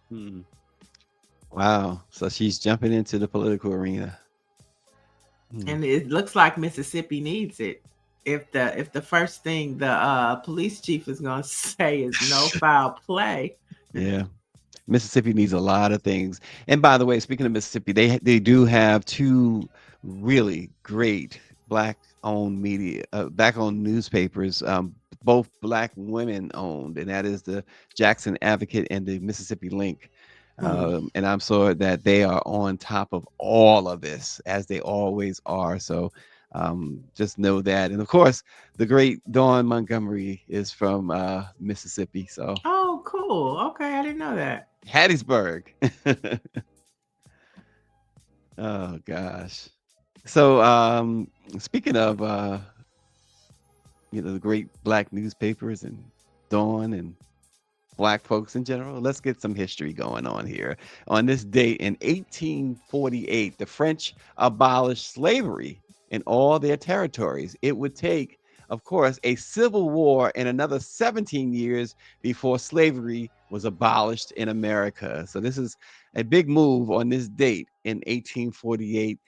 B: Hmm. Wow. So she's jumping into the political arena.
C: And it looks like Mississippi needs it. If the first thing the police chief is going to say is no foul play.
B: Yeah. Mississippi needs a lot of things. And by the way, speaking of Mississippi, they do have two really great black-owned media, black-owned newspapers, both black women-owned, and that is the Jackson Advocate and the Mississippi Link. And I'm sure that they are on top of all of this, as they always are. So just know that. And of course, the great Dawn Montgomery is from Mississippi. So
C: Oh, cool. Okay, I didn't know that.
B: Hattiesburg. Oh gosh. So speaking of the great black newspapers and Dawn and black folks in general, let's get some history going on here. On this date in 1848, the French abolished slavery in all their territories. It would take, of course, a civil war and another 17 years before slavery was abolished in America. So this is a big move on this date in 1848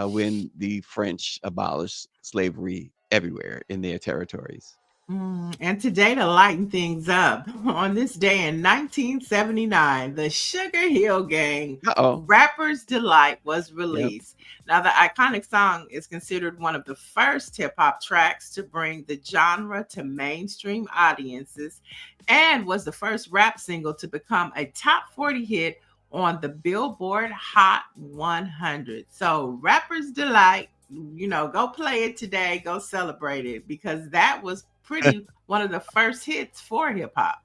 B: when the French abolished slavery everywhere in their territories.
C: And today, to lighten things up, on this day in 1979, the Sugar Hill Gang Rapper's Delight was released. Now, the iconic song is considered one of the first hip-hop tracks to bring the genre to mainstream audiences and was the first rap single to become a top 40 hit on the Billboard Hot 100. So, Rapper's Delight, go play it today, go celebrate it, because that was pretty one of the first hits for hip hop.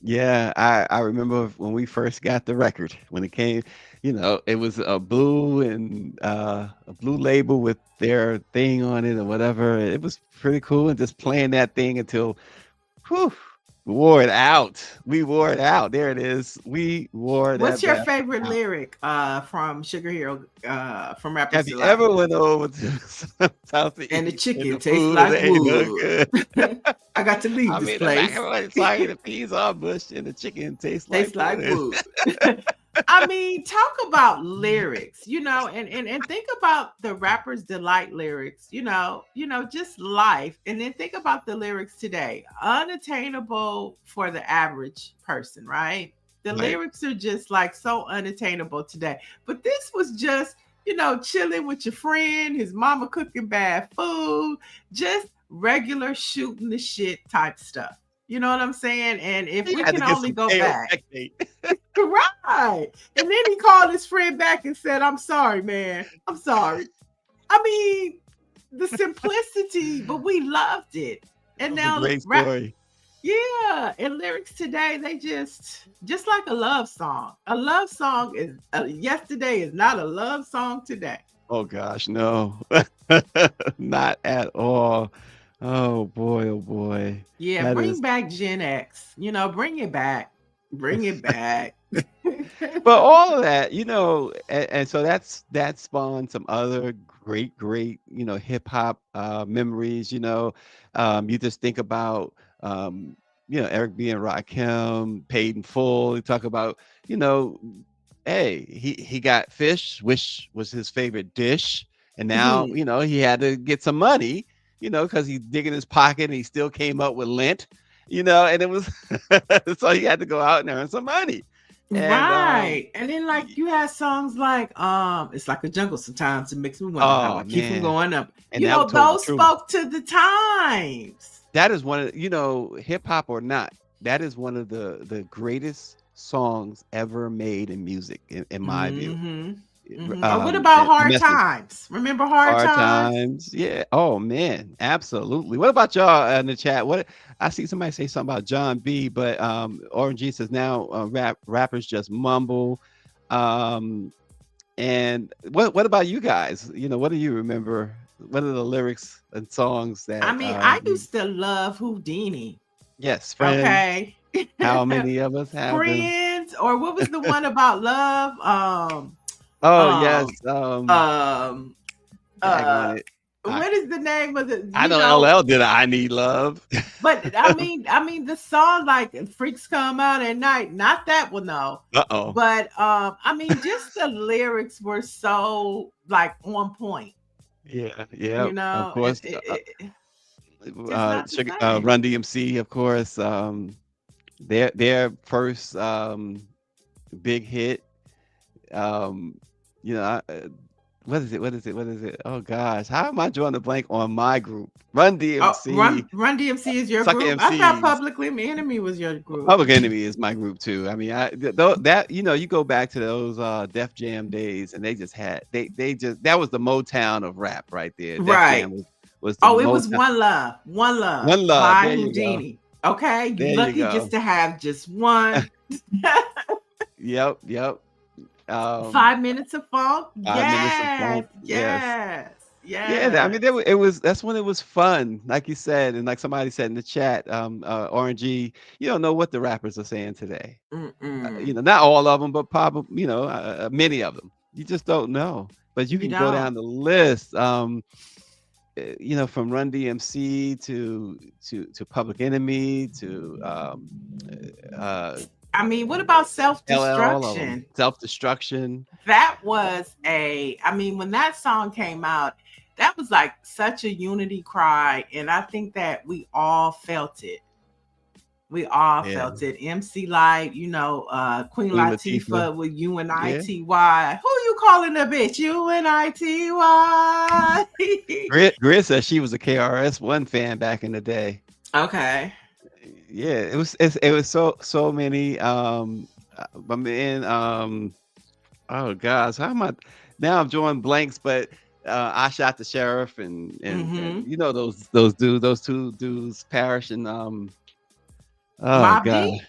B: Yeah, I remember when we first got the record, when it came, it was a blue and a blue label with their thing on it or whatever. It was pretty cool, and just playing that thing until we wore it out. We wore it out. There it is. We wore it out.
C: What's your favorite lyric from Sugar Hill, from Rapper's
B: Have you
C: Delight?
B: ever went over to South
C: And the
B: East
C: chicken
B: the
C: tastes
B: food
C: like
B: ain't no
C: wood.
B: good?
C: I got to leave
B: I
C: this
B: mean, the
C: place.
B: macaroni sorry, the peas are mushed and the chicken tastes
C: Tastes like
B: wood.
C: wood. I mean, talk about lyrics, and think about the Rapper's Delight lyrics, just life. And then think about the lyrics today. Unattainable for the average person, right? The
B: Right.
C: lyrics are just like so unattainable today. But this was just, chilling with your friend, his mama cooking bad food, just regular shooting the shit type stuff. You know what I'm saying? And if
B: You
C: we
B: had
C: can
B: to get
C: only
B: some
C: go
B: KO
C: back.
B: checkmate.
C: Right. And then he called his friend back and said, I'm sorry, man. I'm sorry. I mean, the simplicity, but we loved it. And
B: That was a
C: now
B: great story.
C: yeah, and lyrics today, they just like a love song. A love song is yesterday is not a love song today.
B: Oh gosh, no. Not at all. Oh boy, oh boy.
C: Yeah,
B: That
C: bring
B: is
C: back Gen X. Bring it back. Bring it back.
B: but all of that, and so that spawned some other great, hip hop memories. You just think about Eric B. and Rakim, Paid in Full. You talk about, hey, he got fish, which was his favorite dish, and now he had to get some money, because he's digging his pocket, and he still came up with lint, and it was so he had to go out and earn some money. And
C: Right. And then you had songs like it's like a jungle sometimes. It makes me wonder how I keep from
B: man,
C: going up.
B: and that told the
C: Those
B: truth.
C: spoke to the times.
B: That is one of hip hop or not, that is one of the greatest songs ever made in music, in my view.
C: Or what about
B: and the
C: Hard
B: message.
C: Times? Remember Hard
B: Hard
C: Times?
B: times. Yeah. Oh man, absolutely. What about y'all in the chat? What I see somebody say something about John B, but Orange G says now rappers just mumble. Um, and what about you guys? You know, what do you remember? What are the lyrics and songs that
C: I mean, I used to love Houdini.
B: yes, friends.
C: Okay.
B: How many of us have them?
C: Friends, or what was the one about love?
B: Oh yes.
C: Um,
B: Tag on it.
C: what is the name of the?
B: I
C: you
B: know LL did I Need Love.
C: But I mean, the song like "Freaks Come Out at Night," not that one though.
B: Uh-oh.
C: But I mean, just the lyrics were so like on point.
B: Yeah,
C: You know,
B: of course.
C: not the same.
B: Run DMC, of course. Their first big hit. You know, what is it? Oh gosh, how am I drawing the blank on my group? Run DMC.
C: Run DMC is your
B: Sucker
C: group. I thought
B: MCs.
C: Public Enemy was your group.
B: Public Enemy is my group too. I mean, that you know, you go back to those Def Jam days, and they just had that was the Motown of rap right there. Def
C: Right.
B: Jam was the
C: It was
B: Motown.
C: One Love
B: One Love.
C: by
B: There you
C: Houdini. Okay,
B: There
C: you're
B: you
C: lucky
B: go.
C: just to have just one.
B: Yep.
C: 5 minutes of funk.
B: 5 minutes of funk,
C: Yes.
B: Yeah, I mean, that's when it was fun, like you said, and like somebody said in the chat, RNG, you don't know what the rappers are saying today. You know, not all of them, but probably, you know, many of them. You just don't know. But you can go down the list. You know, from Run DMC to Public Enemy to
C: I mean, what about
B: LL, all of
C: Self-Destruction?
B: them. Self-Destruction.
C: That was when that song came out, that was like such a unity cry. And I think that we all felt it. We all felt it. MC Light, you know, Queen Latifah with UNITY. Who you calling a bitch? UNITY.
B: Grit says she was a KRS-One fan back in the day.
C: Okay.
B: Yeah, it was so many. I mean, oh gosh, how am I? Now I'm drawing blanks, but I Shot the Sheriff and you know those two dudes, Parrish and oh
C: Mobb
B: god,
C: Deep?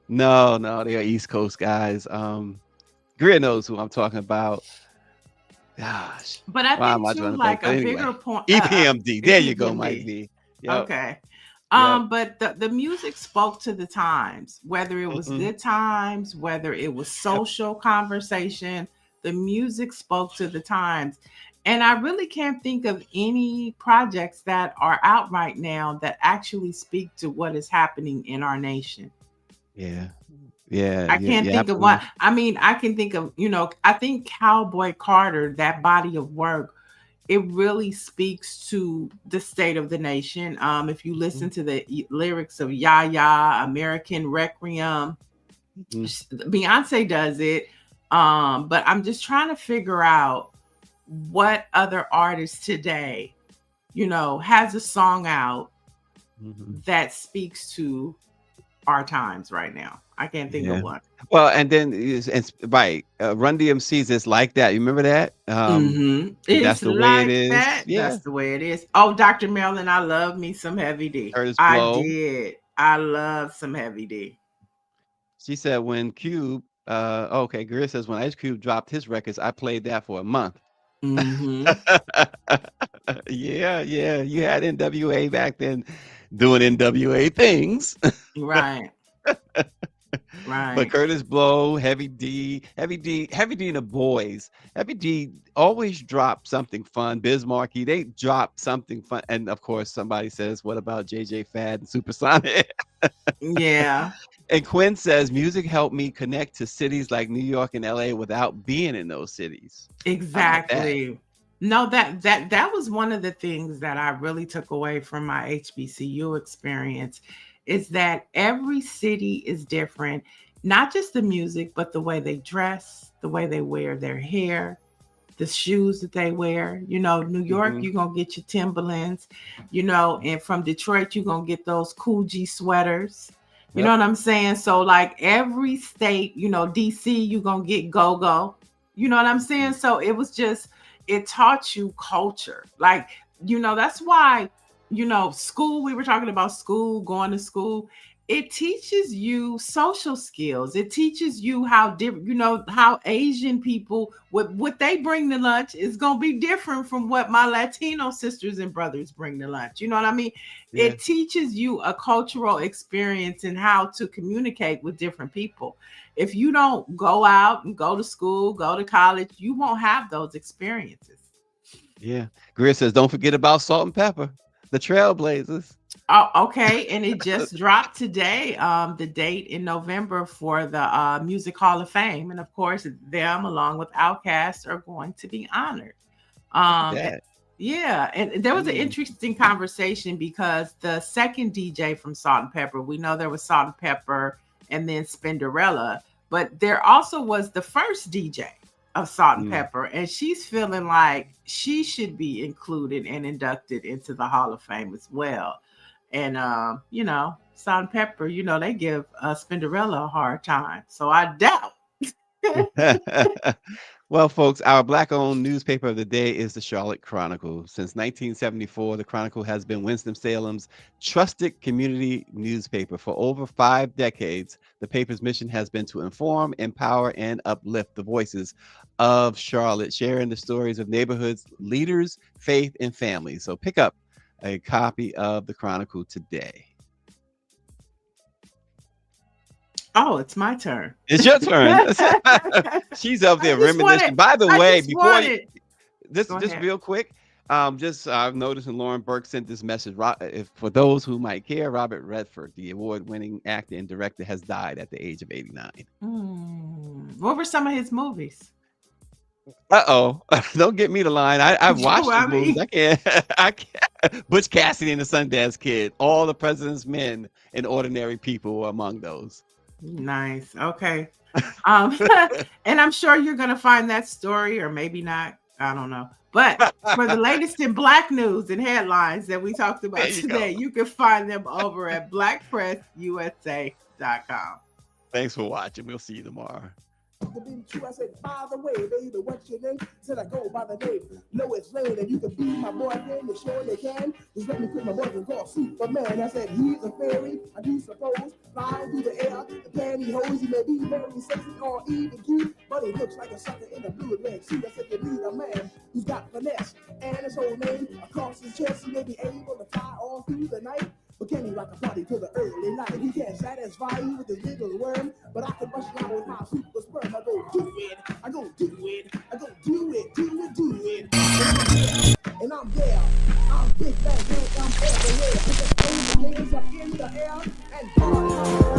B: no, they're East Coast guys. Greer knows who I'm talking about. Gosh,
C: But I
B: why am I
C: think too,
B: drawing a
C: like
B: blank?
C: a
B: But anyway,
C: bigger point.
B: EPMD. There you go,
C: EPMD.
B: Mike D. Yep.
C: Okay.
B: Yep.
C: But the music spoke to the times, whether it was good times, whether it was social conversation, the music spoke to the times. And I really can't think of any projects that are out right now that actually speak to what is happening in our nation.
B: Yeah.
C: I can't think of one. I mean, I can think of, you know, I think Cowboy Carter, that body of work, it really speaks to the state of the nation. If you listen to the lyrics of Ya Ya, American Requiem, Beyonce does it. But I'm just trying to figure out what other artist today, you know, has a song out that speaks to our times right now. I can't think of one.
B: Well, and then right, Run DMC's is like that. You remember that?
C: It's
B: the way
C: like
B: it is.
C: that.
B: Yeah.
C: That's the way it is. Oh, Dr. Marilyn, I love me some Heavy D.
B: Curtis
C: I
B: Blow.
C: did. I love some Heavy D.
B: She said when Cube, okay, Greer says when Ice Cube dropped his records, I played that for a month. Yeah, you had NWA back then doing NWA things.
C: Right. Right.
B: But Curtis Blow, Heavy D and the Boys. Heavy D always dropped something fun. Biz Markie, they dropped something fun. And of course, somebody says, what about JJ Fad and Supersonic?
C: Yeah.
B: And Quinn says, music helped me connect to cities like New York and LA without being in those cities.
C: Exactly. No, that was one of the things that I really took away from my HBCU experience, is that every city is different, not just the music, but the way they dress, the way they wear their hair, the shoes that they wear. You know, New York, you're going to get your Timberlands, you know, and from Detroit, you're going to get those Coogee sweaters. You know what I'm saying? So like every state, you know, DC, you're going to get go-go. You know what I'm saying? So it was just, it taught you culture. Like, that's why, school, we were talking about school, going to school. It teaches you social skills. It teaches you how different, how Asian people, what they bring to lunch is going to be different from what my Latino sisters and brothers bring to lunch. You know what I mean?
B: Yeah.
C: It teaches you a cultural experience and how to communicate with different people. If you don't go out and go to school, go to college, you won't have those experiences.
B: Yeah. Greer says, don't forget about Salt and Pepper, the Trailblazers.
C: Oh, okay. And it just dropped today, the date in November for the Music Hall of Fame. And of course, them along with Outkast are going to be honored. Yeah. And there was an interesting conversation because the second DJ from Salt and Pepper, we know there was Salt and Pepper and then Spinderella, but there also was the first DJ of Salt and Pepper, and she's feeling like she should be included and inducted into the Hall of Fame as well. And Salt and Pepper, they give Spinderella a hard time, so I doubt.
B: Well, folks, our Black-owned newspaper of the day is the Charlotte Chronicle. Since 1974, the Chronicle has been Winston-Salem's trusted community newspaper. For over 5 decades, the paper's mission has been to inform, empower, and uplift the voices of Charlotte, sharing the stories of neighborhoods, leaders, faith, and families. So pick up a copy of the Chronicle today.
C: Oh, it's my turn.
B: It's your turn. She's up there reminiscing. By the way, before just real quick, I've noticed, and Lauren Burke sent this message. For those who might care, Robert Redford, the award-winning actor and director, has died at the age of 89.
C: What were some of his movies?
B: Don't get me the line. I've watched the movies. I can't. Butch Cassidy and the Sundance Kid, All the President's Men, and Ordinary People were among those.
C: Nice. Okay. And I'm sure you're going to find that story, or maybe not. I don't know. But for the latest in Black news and headlines that we talked about today, you can find them over at blackpressusa.com.
B: Thanks for watching. We'll see you tomorrow.
F: I said, by the way, baby, what's your name? Said I go by the name Lois Lane, and you can be my boyfriend. You sure they can? Just let me quit my boyfriend called Superman. I said he's a fairy, I do suppose, flying through the air, the pantyhose. He may be very sexy or even cute, but he looks like a sucker in a blue and red suit. I said you need a man who's got finesse and his whole name across his chest. He may be able to fly all through the night, but can he rock a party till the early night? He can't satisfy you with his little worm, but I can bust you out with my super sperm. I go do it, I go do it, I go do it, do it, do it. And I'm there, I'm big bad, I'm everywhere. Put the hands up in the air and party.